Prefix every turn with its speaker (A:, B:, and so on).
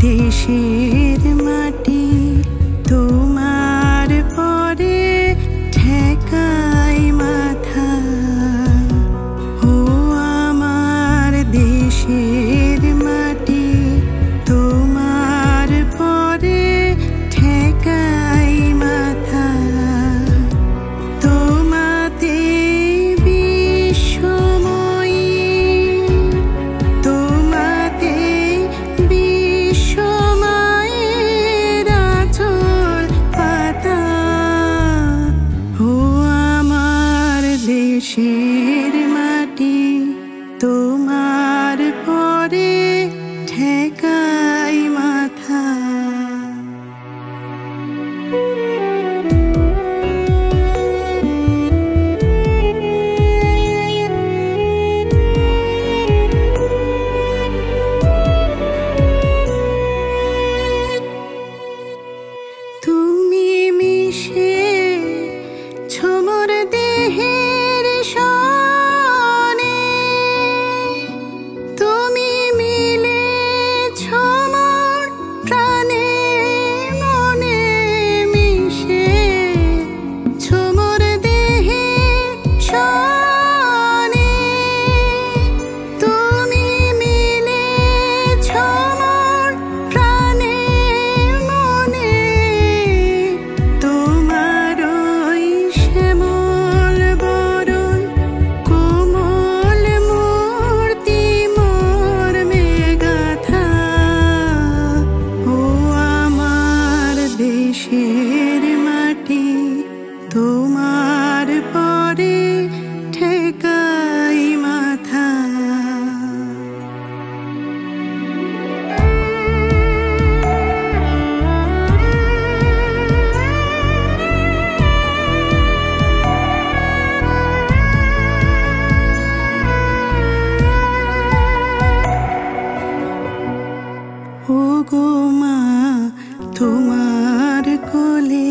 A: দেশের মাটি তোমার পরে ঠেকাই মাথা। ও আমার দেশের মাটি তোমার পরে ঠেকাই মাথা। তোমাতে বিশ্বময়ী, তোমাতে বিশ্বমায়ের আঁচল পাতা। ও আমার দেশের মাটি তোমার পরে ঠেকাই মাথা। তুমি মিশে ছোমর দেহের সনে, তুমি মিলে ছোমর প্রাণে মনে মিশে ছোমর দেহের সনে। তুমি মিলে ছোমর প্রাণে মনে, তোমার ওই শ্যামল বরণ কোমল মূর্তি মর্মে গাথা। ও আমার দেশের মাটি তোমার পরে ঠেকাই মাথা। ও গো মা, তোমার কোলে